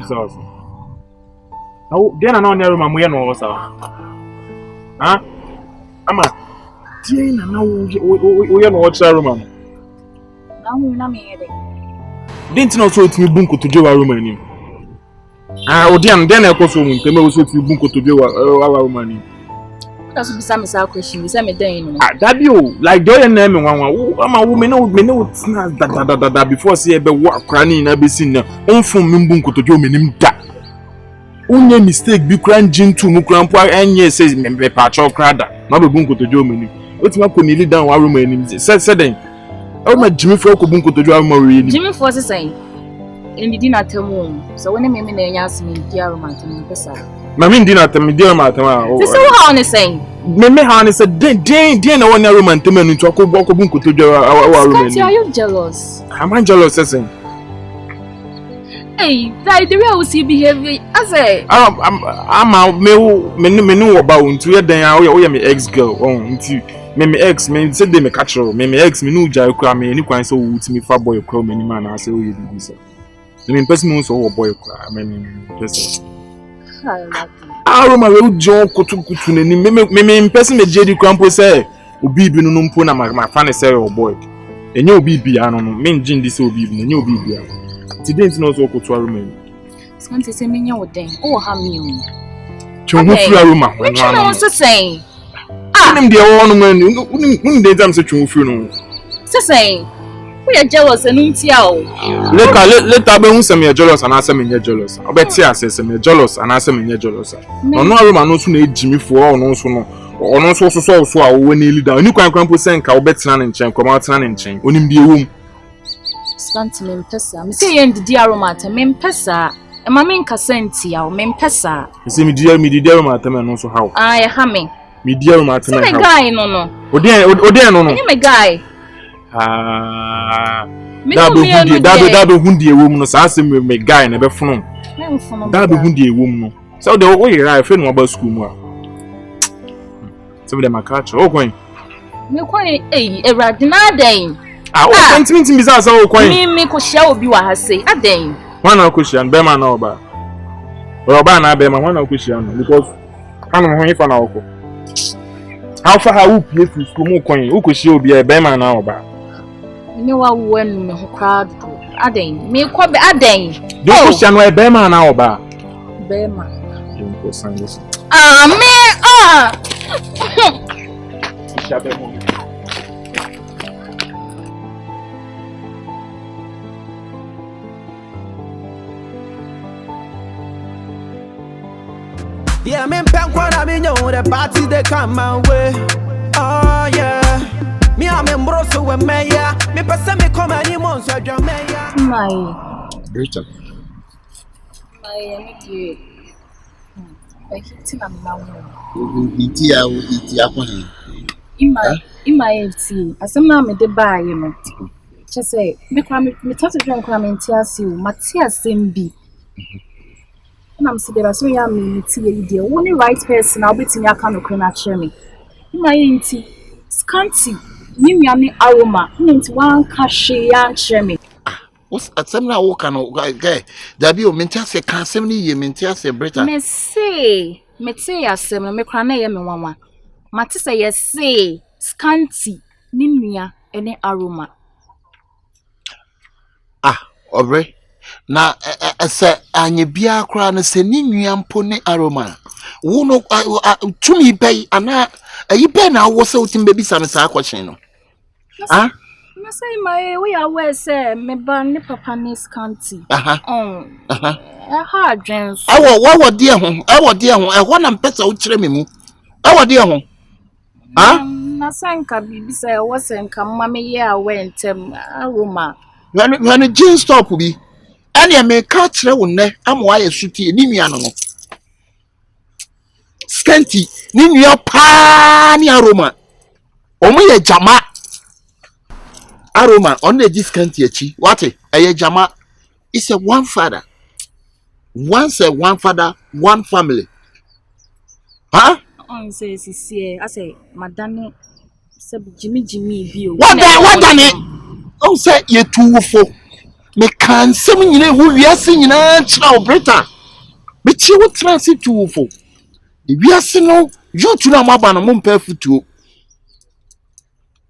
sauce. Oh, then I know near my way no sir. Huh? Ama. Then I know we are no Aroma. Now we na me ede. Didn't know so it me bunko to do Aroma ni. Ah, odian then I go so me so to bunko to do Aroma ni. That's be some question. We say me den. Ah, that you like do your name one. Ama woman no snaz da before say be work crani na be sin na. Onfun me bunko to do me nim da. Onye mistake bi kran jintu mu kran po enye say me patcho krada. Na be bunko to do me nim. Otima ko ni lead down Aroma nim. Say den. O ma Jimmy for ko bunko to do Aroma we ni. Jimmy for say Iddi na temu. So when me na nya asem Iddi Aroma temu pesa. Na me Iddi na temu Iddi Aroma temu. This is how on saying. Me how on say den na one Aroma temu nu to ko bunko to do Aroma ni. Scanty, are you jealous? Am I jealous saying? Hey, that the way I see behavior as a I'm me about unto you then I me ex girl unto me ex me said they me catch her me ex me no jai kra me any kwan so with me fa boy kra me ni man I say oh you be so me person so boy kra me person Aroma we jo kutu ni me person me jedi krampo say obi bi no mpo na ma fa ne say oh boy enye obi bi ano no me ngin di say obi bi enye obi bi ano today no so ko to Aroma. Scanty say me nya wo den. O ha me o. Chongu free Aroma. Which one was saying? Nim dey one man. Nim dey time say chongu free no. Saying. We are jealous and untia o. Later be hu say me jealous and say me jealous. Obeti say me jealous and say me jealous. No Aroma no so na ejimi fo no so no. Ono so a wo ni leader. Oni kwan po say nka obetina ne nchen, koma otina ne nchen. Onim dey ewom. Scanty me mpesa. Me say Iddi Aroma ta me mpesa. E ma me nka senti ya o me mpesa. Me say me Iddi Aroma ta me no so how. Ah ya ha me. Me Iddi Aroma ta me how. Me guy no. Odi no. Me guy. Ah. Da do hundi ewom no sa say me guy na be fono. Me mfono. Da do hundi ewom no. So the way you fe no about school mu a. So dem catch o kwan. Me kwan Ewrade na den. Ah, o sentiment bi za o kwan. Me ko hia obi wa ha sei. Aden. Wana ko hia be ma na oba. Oba na be ma wana ko hia no because kanu ho ifa na okọ. How far how pie fi school mu kwan. O ko hia obi e be ma na oba. Me wa wo anu me ho crowd. Aden. Me ko be aden. Do ko hia no e be ma na oba. Be ma. Don't sign this. Yeah, me pen kwa me know the party they come my way. Oh yeah. Me am embroso we me ya. Me pesa me come any months so drum me ya. My. Great. My me I hit na now. Iti akwa. Ima enti. Asem na me de ba ye no. Che say me kwa me tatu drum kwa me enti ase o. Mate asem bi. I'm saying that so ya me Iddi only right person I'll be tinya aka no kra na me. Ma yenti Scanty ni me Aroma nti wan ka hwe ya kire me. What's atsem na wo ka no guy dabi o menti ase ka asem ni ye menti ase breta. Me say asem no me kra na ye me wanwa. Mate say ye say Scanty ni nua ene Aroma. Obre na ese anye bia akra na se ni nua mpo ne Aroma wo no tumi bai ana ayi bai na wo se utim bebi sa no sa akwachen no na say my we are where say me ba ne papa ne Scanty ha adwens wo de ho ho na mpesa wo kire me mu wo de ho na sanka bibi say wo senka mama me ye awentem Aroma when gin stop bi ane me ka kire wo ne amwa ye suti ni nua no Scanty ni nua pa ni Aroma omo ye jama Aroma on the Scanty achi what eye jama is a one father one father one family on say Seer I say madame say Jimmy bi o what done it oh say ye two fo me can some who we are singing child breta. But you would transit to for. If we are singing, you to know about a mum perfutu.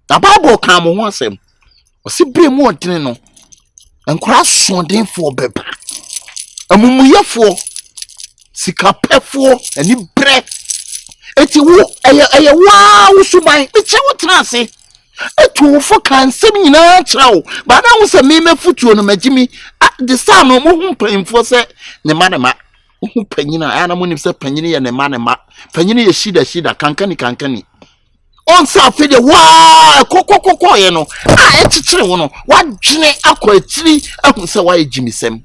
The Bible come once him. Or simply more dinner. And crash something for Beba. A mummy for Sika for and you bread. Eti wo eye wow so ban eche wo transe etu fo kan sem nyina kyerɛw ba na wo se me mefutuo no magimi the sam no mo hu panfo se ne ma hu panyina ana mo nim se panyini ye ne ma panyini ye shida kankani on sa fe de wa kokokoko ye no echikyere wo no wadwene akɔ atiri ahu se wa ye gimisem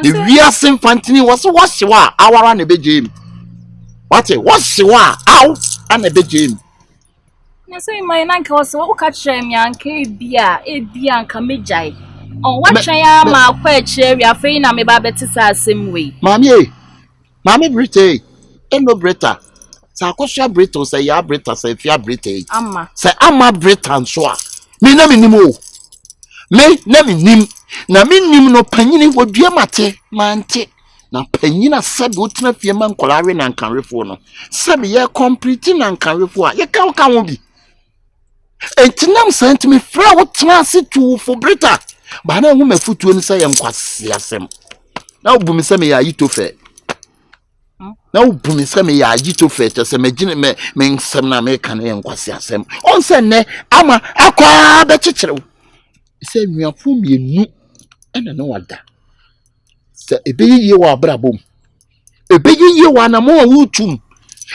the wiase fantini wo so wa awara ne begem. What's wa ow and a big game. Na say my nanka was what catch me anke bia e bia anka mejai. On what ya ma kwa chere we afei na me ba betisa asem we. Mami Brite. Eno Brita. Sa akosha Brito say ya Brita say fia Brite. Amma. Say ama Brita nso a. Me na me nim o. Me na me nim. Na me nim no panyini wodua mate mante. Na panyina sabi utena fie man kolare na nkanrefo no sabi ye complete na nkanrefo a ye ka wo bi entinam sentime fra wo tena se tu fo brita ba na hu mafutuo ni say enkwase asem na obumi se me ya yitofe na obumi se me ya yitofe te se magine me nsem na me kan enkwase asem on se ne ama akwa be kyekyere wo se nuafo mienu ena no wada ebeyiye wa abrabom ebeyiye wa na mo wutum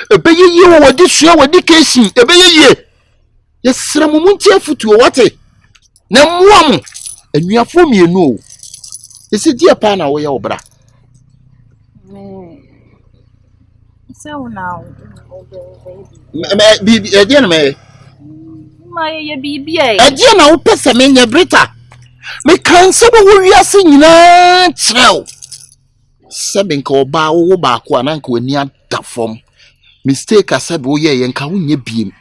ebeyiye wa wadi sua wadi kesin ebeyiye yesra mo munti afutuo wate na muam anuafo mienu o esi die pa na wo ye obra So now me bi edie na me ye bibi e edie na wo pese me nya brita me kan se wo wiase nyina kyerɛw sebe nka oba wo ba ko ananka wani adafom mistake asebe wo ye nka wo nye biem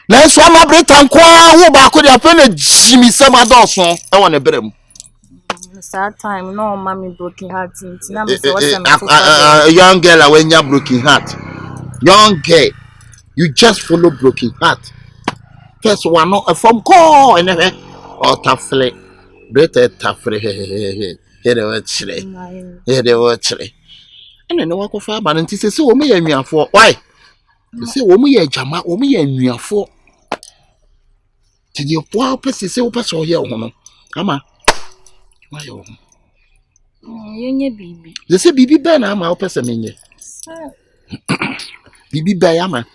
na so ama brita nko wo ba ko de afena jimi sama doso e wona berem sad time no mommy broken heart na me say what young girl when you broken heart young girl you just follow broken heart first one no from call and or tafle brita tafre here they watch it. And then walk of our and say, so me and for why? You say, oh, me a jama, oh, me and you are for. Did you poor person say, pass all your woman? Ama, why, you baby. They say, Bibi Ben, I'm our person in ye. Bibi Bayama.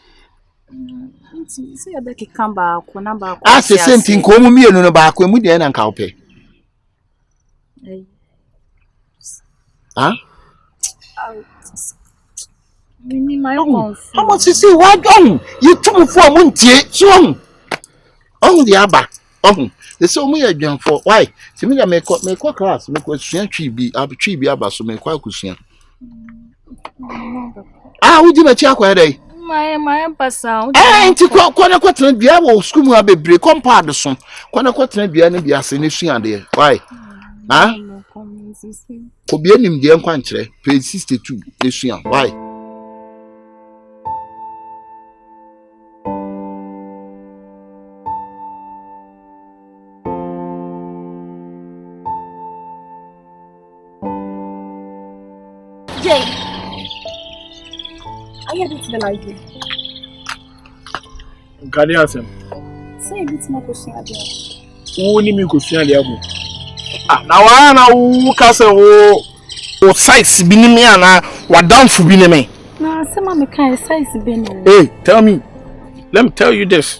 See, I beg you come back when I'm back. I say, same thing, come me and back when we then and cowpay. Huh? My own. How much you see? What on? You took for one tea, so on the abba. They saw me again for why? See me, make what class, make what tree be abba, so make quite cushion. Ah, would you make your day? My sound. Eh, to quite be able school be break compare the son. Quite be any be as in there. Why? Huh? Could be any dear country, page 62, this year. Why? Jay, are you heading to the library? Can you answer? Say a bit more question at the Who need me question the abu? Ah, now I know who size be me and what down for be me. No, some kind of size be no. Hey, tell me. Let me tell you this.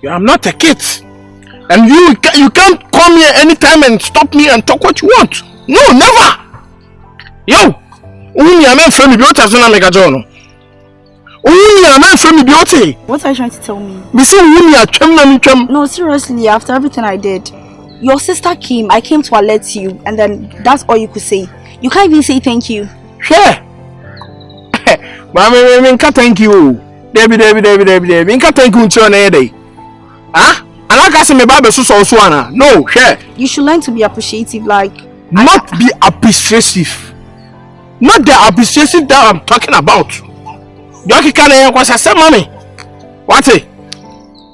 I'm not a kid. And you can't come here anytime and stop me and talk what you want. No, never. Yo, Uni, I'm not friendly. What has been a journal? Uni, I'm not friendly. What are you trying to tell me? No, seriously, after everything I did, your sister came, I came to alert you, and then that's all you could say. You can't even say thank you. Sure. But I can't thank you. David. I can't thank you until another day. Ah? And I can't say me babe so swana. No, share. You should learn to be appreciative, like Not be appreciative. Not the appreciative that I'm talking about. You can't say mommy. What it?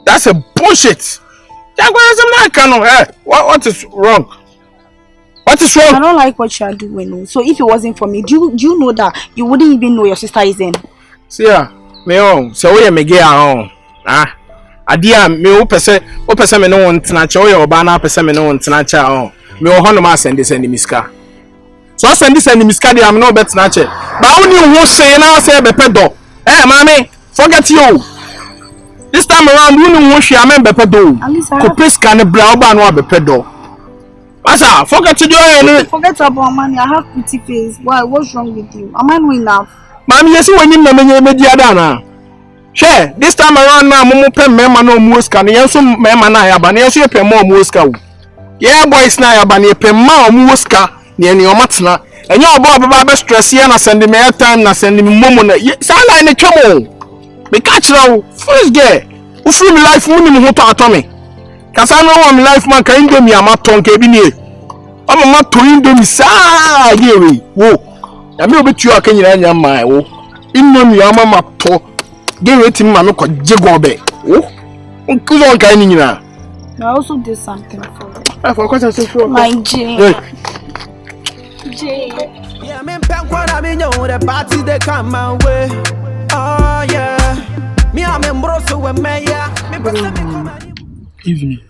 That's a bullshit. What is wrong? What is wrong? I don't like what you are doing. So if it wasn't for me, do you know that you wouldn't even know your sister is in? See ya, me on. So we me get on. Ah, adia me o pese me no want na che. We oba na pese me no want na che on. Me o hono ma send miska. So send miska dey am no bet na che. Ba woni wo say na say be pedo. Eh, mommy, forget you. This time around, you know what she am be pedo. Ko please can bra oba no be pedo. Masa, forget to do it. Forget about money. I have pretty face. Why? What's wrong with you? Am I not enough? Mommy, you see when you na media dana. Share, this time around now, mumu pe mema no muska. Ni yenso mema na ya ba. Ni yenso ye pe mo muska. Yeah, boys na ya ba ni pe ma muska. Ni eni omatna. Enyo obo baba be stress here na send me airtime na send me momo na. Sa na ni twemo. Me catch now. First girl. Ufu mi life mu ni mu to atomi. Kasa no wa mi life man kan ndo mi amaton ke bi ni e. Ama ma to ndo mi sa yewe. Wo. Ya me obetu akanyira nya mai wo. Inno mi ama ma to. Gewe ti ma me ko jegobe. Wo. Nkuzo kan ni nyina. I also did something for you. For question so sure. My Jane. Hey. Jane. Yeah, me pen kwa na me know the party they come my way. Oh yeah. Me am embroso we me yeah. Me pesa me come. Evening.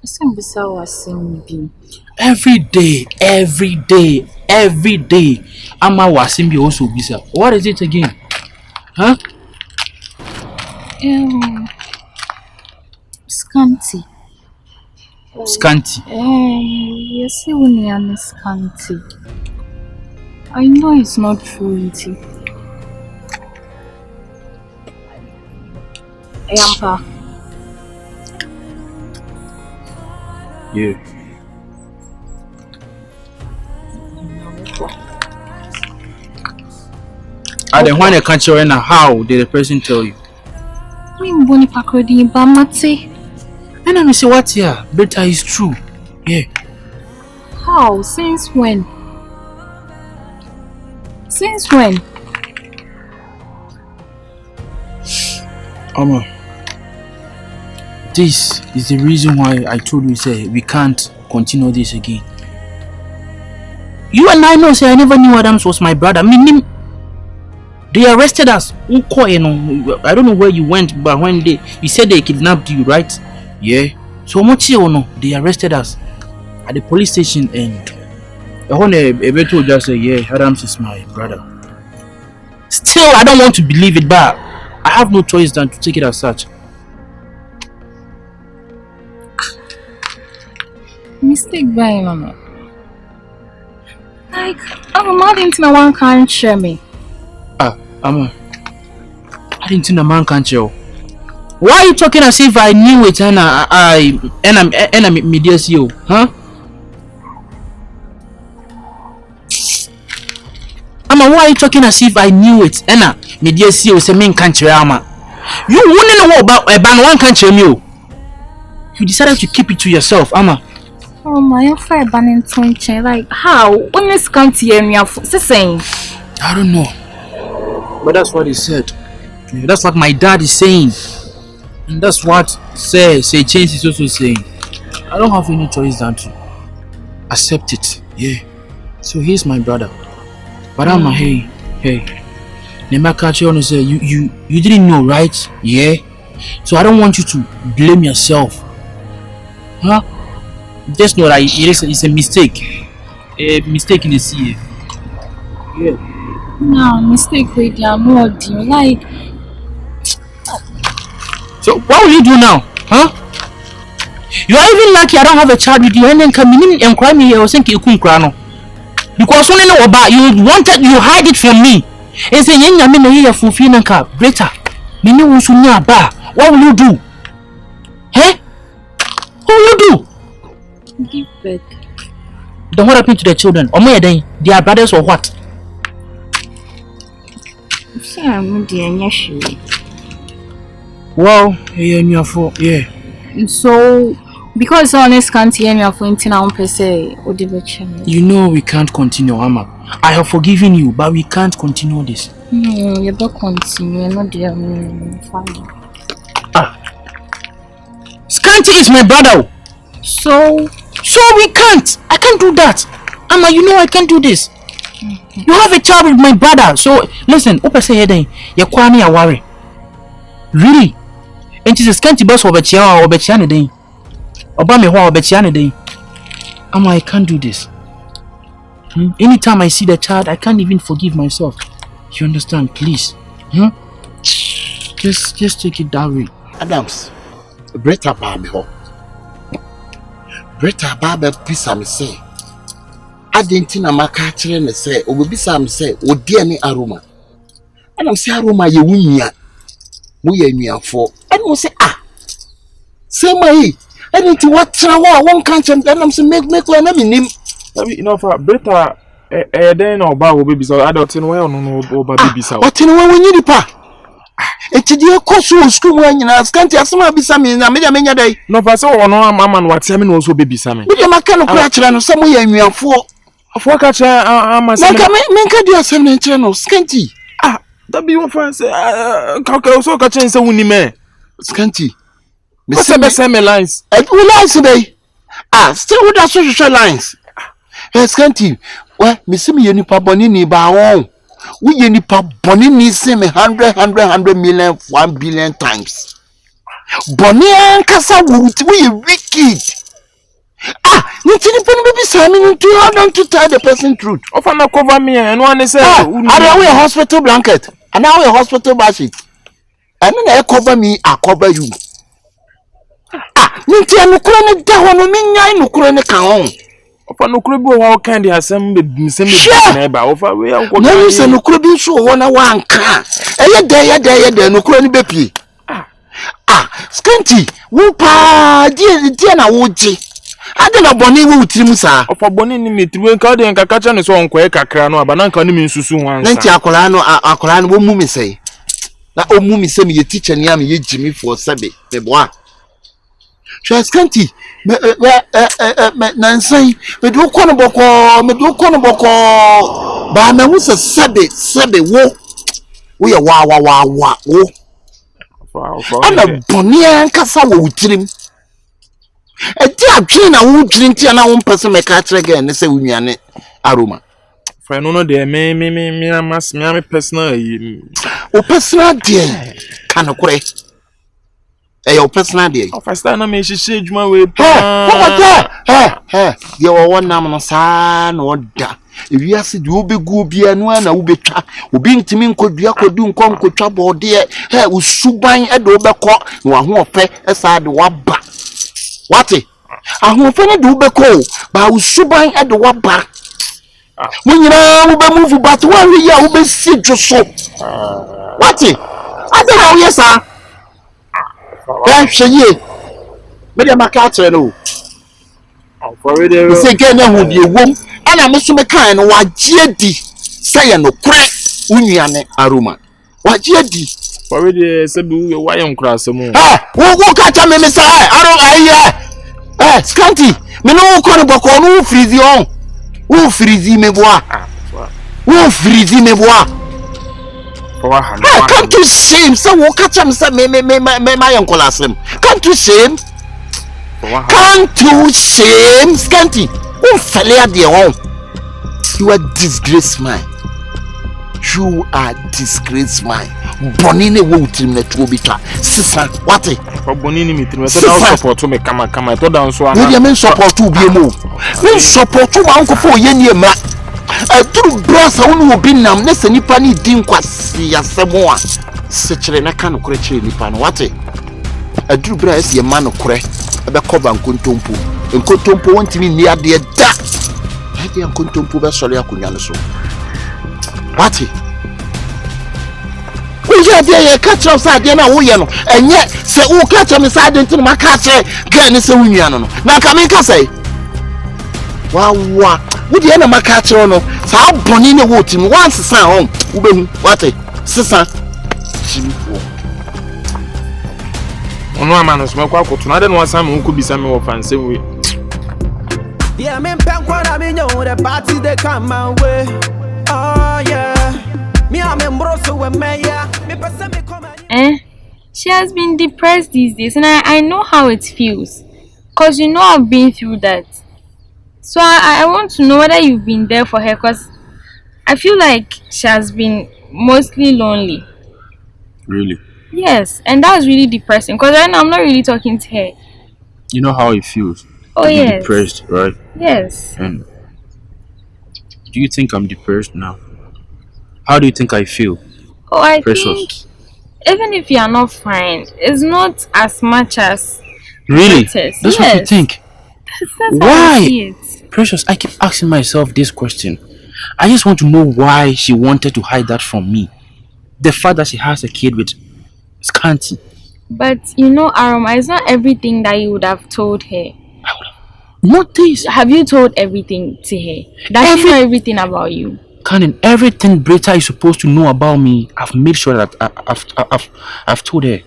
Sambisa was simbi. Every day. Ama wasimbi also bisa. What is it again? Huh? Scanty. Scanty. Yes, you will Scanty. I know it's not true, Iddi. Yampa. Yeah. And then when I can't show you how did the person tell you? I'm Bonnie Pakodi, but Mate. And I say what here? Better is true. Yeah. How? Since when? Since when? This is the reason why I told you say we can't continue this again. You and I know say I never knew Adams was my brother. I mean, they arrested us. I don't know where you went, but when you said they kidnapped you, right? Yeah. So much or no, they arrested us at the police station, and I want to just say, yeah, Adams is my brother. Still, I don't want to believe it, but I have no choice than to take it as such. Mistake by Mama. Like, I'm mad into my one can't share me. I didn't think a man can't show. Why are you talking as if I knew it and I'm media CEO, huh? Why are you talking as if I knew it and media CEO is a main country ama? You wouldn't know about a ban one country you. You decided to keep it to yourself, Ama. Oh my fire banning tongue, like how? When you Scanty and you're saying? I don't know. But that's what he said. Yeah, that's what my dad is saying. And that's what say Change is also saying. I don't have any choice than to accept it. Yeah. So he's my brother. But I'm hey. Nemakachi say you didn't know, right? Yeah. So I don't want you to blame yourself. Huh? Just know that it's a mistake. A mistake in the sea. Yeah. No, mistake with your mod, you like. So what will you do now? Huh? You are even lucky I don't have a child with you and then come in and cry me here or think you couldn't cry no. Because only know about you hide it from me. And say you me here for feeling car better. Me no want to ba. What will you do? Hey? What will you do? Give birth. Then what happened to the children? Or more than they are brothers or what? See, I'm dear, yes, Well, yeah. So, because on Scanty and you are for per se, or the You know we can't continue, Amma. I have forgiven you, but we can't continue this. No, you don't continue. Not dear. Fine. Scanty is my brother. So we can't. I can't do that. Amma, you know I can't do this. You have a child with my brother. So listen, open say here then. You kwani ya worry. Really? And it's a Scanty boss or Betchiane day. Obama or Betchiane day. Amma, I can't do this. Anytime I see the child, I can't even forgive myself. You understand, please? Just take it that way. Adams, Bretta Baby ho. Bretta Baby pisa me say. Adentina maka kire ne say, obisa me say, odi ni Aroma. Adam say Aroma ye wunya. Mo ye nuafo. Adam say say mai. Adenti watra wa won kan chem Adam say make we na minim. You know for Bretta then oba wo baby so adult no we no oba baby so. What no we nyi dipa. Etidi ekoso school mu anyina Scanty asema bisa me na menya dai. No for say ono ama no wate me no so baby sa me. Me maka no kura kire no say mo ye nuafo. Afo ka kire ama say. Menka di asem na kire no Scanty. That be one for say ka so ka kire say wuni me. Scanty. Me say me lines. We lines dey. Still with that social lines. Scanty, well, me see me nipa boni ni ba won. We ye nipa boni ni see me 100 million 1 billion times. Boni ankasa we wicked. Nitini pen baby say me you don't to tell the person truth. Offer na cover me and one say are we a hospital blanket? And now we a hospital basket. And then I cover me, I cover you. Nitini no kura ne da ho no me nyai no kura ne kan ho. Ofa no kuro bi wo kan dey asem be na ba ofa we anko na you say no kuro bi so wo na wanka eye dey no kuro ni bepie Scanty wo pa die na wo ji ade na boni wo utirim sa ofa boni ni metiri nka de nka kacha ne so onko e kakra no aba na nka ni me nsusu ho ansa na nti akola no wo mu mi sei na o mu mi sei me ye teacher ni am ye jimi for sabe me boa Scanty me nansai me do kono boko ba me hu se sebe wo ye wa wo ana boni ankasa wo utirim eti atwe na wo drinti na wo mpese me ka kire ga ne se wo nuane Aroma fa no de me amas me personal o personal dey kan kure your personal day. First time I me she adwuma we ye wo wonam no saa na oda ewiase de obegu bia no na wo betwa obi ntimi nkodua kodu nkotwa bode usuban e de obekọ na ho ofe esa de waba wate ahofe ne de obekọ ba usuban e de waba munyina wo be move but one we ya wo be si dwoso wate ade na wo yesa hweye me de maka atre no for we say get na hu de wom ana me so me kan no wagie di say no kure unuane Aroma wagie di for we say be why am kra asem wo ka cha me say Aroma Scanty me no ko no boko no frizi on wo frizi me boa can't you shame so wo ka cha me say me yankola asem can't you shame Scanty who fell there on you are disgrace man bonine wo utrim na tuo bitwa sisa wate bonine mitrim say na support me kama to down so ana we dey support you bi mo we support you man ko fo ye ni emra turu brasa wonu obi nam na sanipa ni din kwasi asemo a sekire na kan kore kire nipa no wate aduru bra ese ye man kore ebe koba nkontompo wontimi ni ade da ade nkontompo be sori akonya no so wate we ade ye catch up sa ade na wo ye no enye se wo catch me sa ade ntinu maka che ga ni se wunua no na ka me ka sai wa wo de na maka che no sa boni ne wo tim once san hon wo behu wate sisa chimfo Ono amano so mekwa akoto na de no asam nko bisa me wo fanse we. Yeah, me pen kwa na me know the party they come my way. Oh yeah. Me am embroso with me yeah. Me person me come She has been depressed these days, and I know how it feels. Because you know I've been through that. So I want to know whether you've been there for her, because I feel like she has been mostly lonely. Really? Yes, and that's really depressing, because right now I'm not really talking to her. You know how it feels. Oh, to be yes. Depressed, right? Yes. And do you think I'm depressed now? How do you think I feel? Oh, I Precious. think even if you are not fine, it's not as much as Really? it is. That's what you think? That's Why? how I see it. Precious, I keep asking myself this question. I just want to know why she wanted to hide that from me. The fact that she has a kid with Scanty. But you know, Aroma, it's not everything that you would have told her. Not this. Have you told everything to her? Does she know everything about you? Canon, everything Brita is supposed to know about me, I've made sure that I've told her.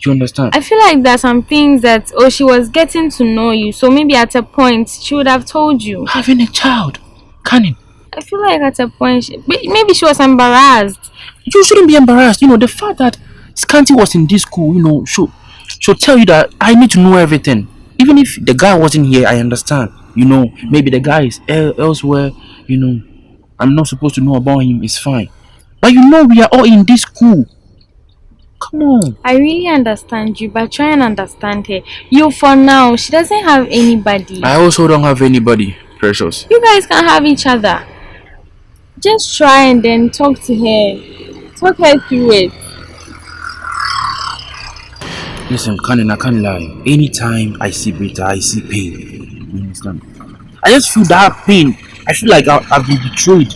You understand? I feel like there's some things that she was getting to know you, so maybe at a point she would have told you. Having a child, Canon. I feel like at a point maybe she was embarrassed. You shouldn't be embarrassed. You know, the fact that Scanty was in this school, you know, she'll tell you that I need to know everything. Even if the guy wasn't here, I understand. You know, maybe the guy is elsewhere, you know. I'm not supposed to know about him, it's fine. But you know we are all in this school. Come on. I really understand you, but try and understand her. You for now, she doesn't have anybody. I also don't have anybody, Precious. You guys can have each other. Just try and then talk to her. Talk her through it. Listen, Canon, I can't lie. Anytime I see Brita, I see pain. You understand? I just feel that pain. I feel like I've been betrayed.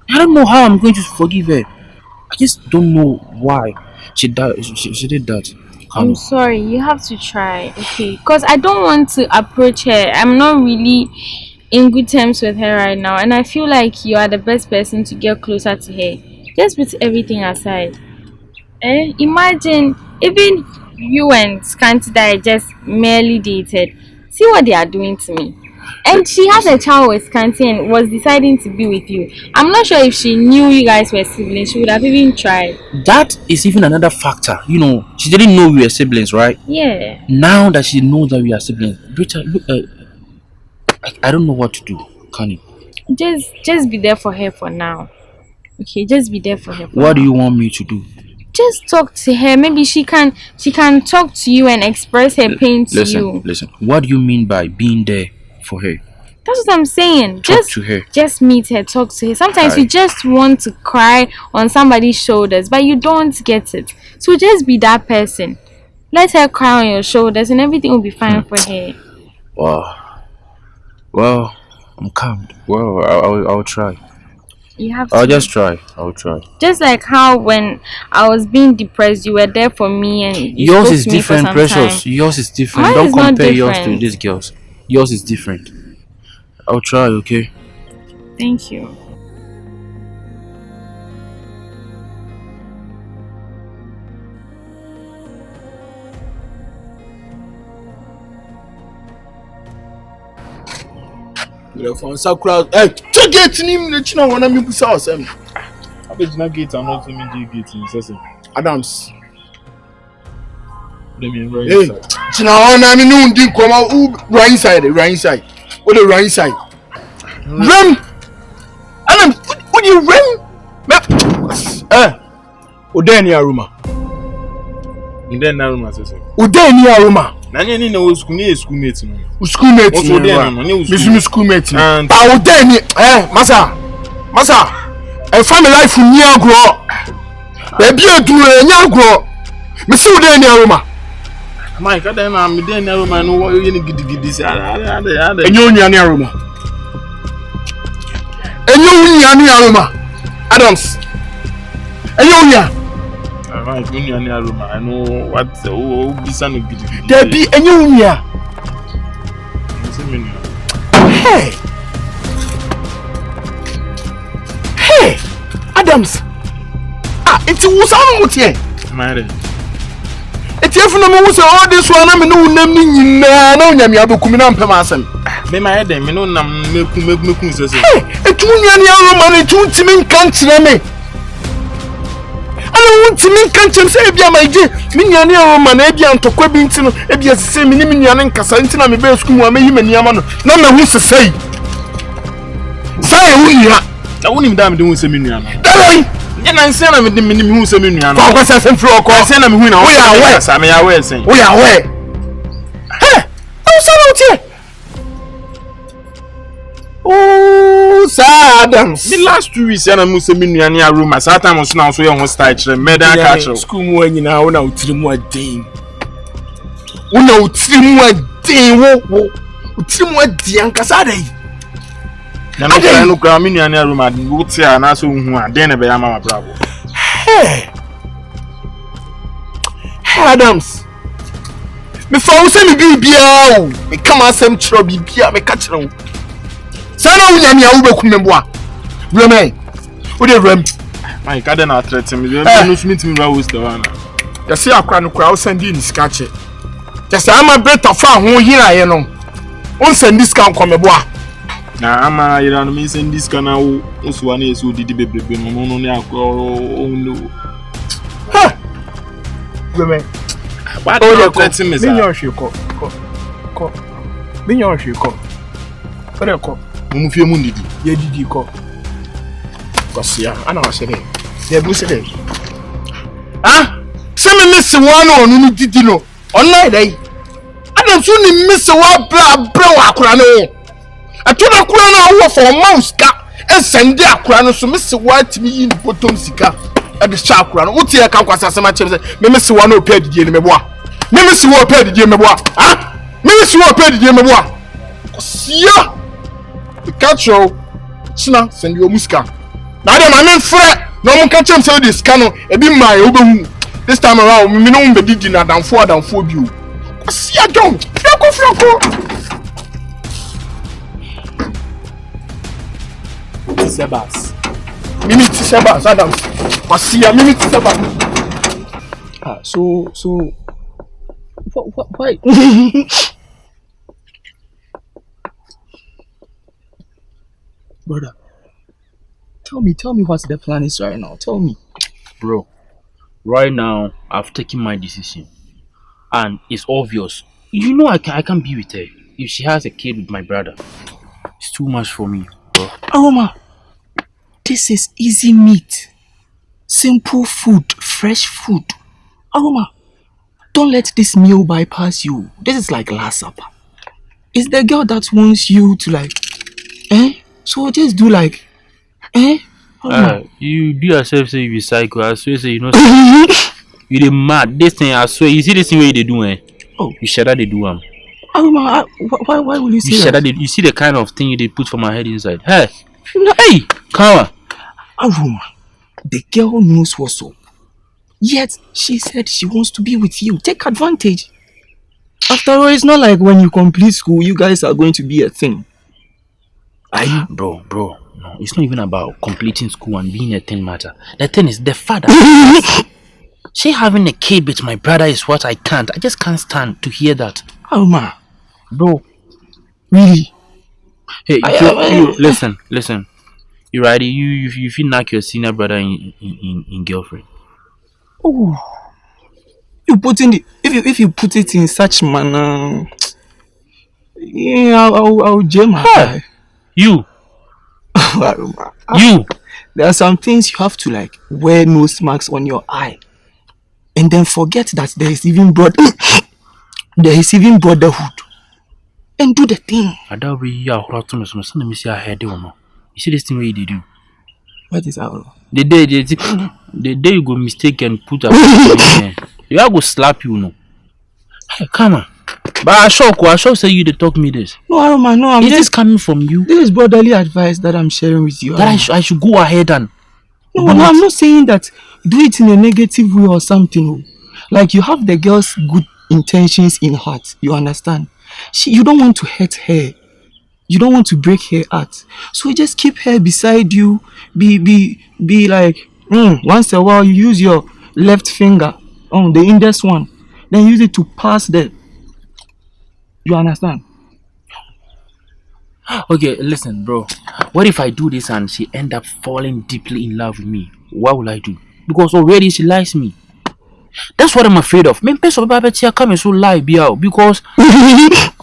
I don't know how I'm going to forgive her. I just don't know why she did that. I'm sorry, you have to try, okay? Because I don't want to approach her. I'm not really in good terms with her right now, and I feel like you are the best person to get closer to her. Just put everything aside. Imagine even you and Scanty that I just merely dated. See what they are doing to me. And she has a child with Scanty and was deciding to be with you. I'm not sure if she knew you guys were siblings. She would have even tried. That is even another factor. You know, she didn't know we were siblings, right? Yeah. Now that she knows that we are siblings, Brita, look, I don't know what to do, Connie. Just be there for her for now. Okay, just be there for her. What do you want me to do? Just talk to her. Maybe she can talk to you and express her pain to you. Listen. What do you mean by being there for her? That's what I'm saying. Talk to her. Just meet her, talk to her. Sometimes you just want to cry on somebody's shoulders, but you don't get it. So just be that person. Let her cry on your shoulders and everything will be fine for her. Wow. Well, I'm calmed. Well, I'll try. You have to. I'll just try. I'll try. Just like how when I was being depressed, you were there for me and you yours spoke is to me for different, some Precious. time. Yours is different. Mine Don't is not compare yours to different. this girl's. Yours is different. I'll try, okay? Thank you. For Sakura, to get him, let you know when I'm in the house. I bet you gate and not me gate in Sesame. Adams. Let me right Hey, inside. now I'm in the come right inside, right inside. What the right inside? Rem! Adam, what you rem? Udeni Aroma. Then Aroma says. Udeni Aroma. Nani ni no schoolmate no. Schoolmate Also then no. Miss schoolmate. And Udeni masa. And family life from near grow. Baby do near grow. Miss Udeni Aroma. Mike, I don't know. Then Aroma no what you gidi say. Enyo nyane Aroma. Enyo nyane Aroma. Adams. Enyo nyane. Mike, when you are Aroma, I know what bisa no gidi. Debi enyo nyane. Hey, Adams. It's who's on with you? Mare. if no mo say all this one me no nam ni nyina na onyame abekumi na mpem asem. Me ma yɛ den me no nam meku so. Etu nuane Aroma na etu ntimi nka nkyerɛ me. Ana ntimi nka nkyerɛ say ebia ma ije me nuane Aroma na ebia ntokwa bi nti no ebia sese me ni me nuane nkasa nti na me be school mu ameyi me niama no na me hu sesei. Sai hu nua. Na wonim da me de hu se me nua no. Dai. Ya na nse na me de me hu se me nua no. Kwa kwasa sem fro okọ. Nse na me hu na wo ya we. Sa me ya we sen. Wo ya we. How so much? Oh, Adams. The last 2 weeks na me se me nua ne Aroma. Sa time so na so ye ho style kire. Me da ka kire. School mu anyina wo na utiri mu adin. Wo na utiri mu adin wo. Utiri mu adin ankasa dai. Na no kra me nua ne Aroma wo ti a na so hu a den na be ya mama bravo. Hey, Adams. Me fa wo se me bibia o. Me kama asem kiro bibia me ka kire wo. Sana unyami a ube kumemboa. Reme. Ode rem. My ka den na threat me. No smith me rawo sta wana. Ya se akwa no kwa wo send ni sika che. Ya se ama beta fa ho hira ye no. On send this kan komeboa. Na ama ira no me send this kan na wo so wana eso didi bebrebe no ne akwa o no. Ha. Reme. What do you threat me? Me nyo hwe ko. Me nyo hwe ko. Ore ko. Mu fie mu ndidi. Ye didi ko. Kosia, ana wa sede. Ye bu sede. Ah, se me miss one onu ni didi no. Online dai. Ana so ni miss wa bra wa akura no. Ato na akura na wo for mouse ka. E sende akura no so miss wa timi yi ni bottom sika. E de sha akura no. Wuti e ka kwasa sema chem se me miss wa no pe didi ni meboa. Me miss wa pe didi meboa. Ah? Me miss wa pe didi meboa. Kosia. The catcho sina send your muska. Now them I mean fret. No one catch him say this cano e be my obehu. This time around me no be didi na dan for you. See ya don. Franco. Sebas. Mimi Sebas Adam. See ya Mimi Sebas. Ah so why? Brother, tell me what the plan is right now. Tell me. Bro, right now, I've taken my decision. And it's obvious. You know I can't be with her. If she has a kid with my brother, it's too much for me, bro. Aroma, this is easy meat. Simple food, fresh food. Aroma, don't let this meal bypass you. This is like last supper. It's the girl that wants you to So just do like, you do yourself say you be psycho. I swear say you know you dey mad. This thing I swear you see this thing where they do Oh, you shut that they do Aroma, why will you say you that? You see the kind of thing they put for my head inside. Hey, come on. Aroma, the girl knows what's up. Yet she said she wants to be with you. Take advantage. After all, it's not like when you complete school, you guys are going to be a thing. Bro, no, it's not even about completing school and being a thing matter. The thing is the father. She having a kid with my brother is what I just can't stand to hear that. Aroma, bro, really? Hey, you listen. You ready? You feel like your senior brother in girlfriend. Oh, you put in the if you put it in such manner, yeah, I'll jam her. You. You. There are some things you have to like wear nose marks on your eye, and then forget that there is even brotherhood, and do the thing. You see this thing where you do? What is that? The day you go mistake and put a you are go slap you no. Hey, come on. But I shock say you to talk me this. No, Aroma, no. Is this coming from you? This is brotherly advice that I'm sharing with you. That I should go ahead and. No, I'm not saying that. Do it in a negative way or something. Like you have the girl's good intentions in heart. You understand? You don't want to hurt her. You don't want to break her heart. So you just keep her beside you. Be like, once a while you use your left finger, the index one. then use it to pass the. You understand? Okay, listen, bro. What if I do this and she end up falling deeply in love with me? What will I do? Because already she likes me. That's what I'm afraid of. Man, person here coming so lie be out because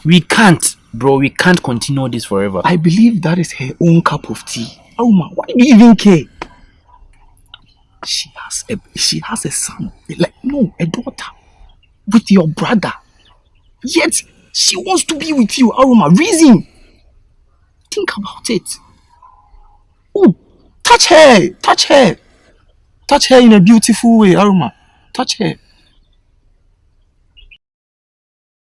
we can't, bro. We can't continue this forever. I believe that is her own cup of tea. Aroma, why do you even care? She has a son, like no, a daughter with your brother. Yet she wants to be with you, Aroma. Reason. Think about it. Oh, touch her in a beautiful way, Aroma. Touch her.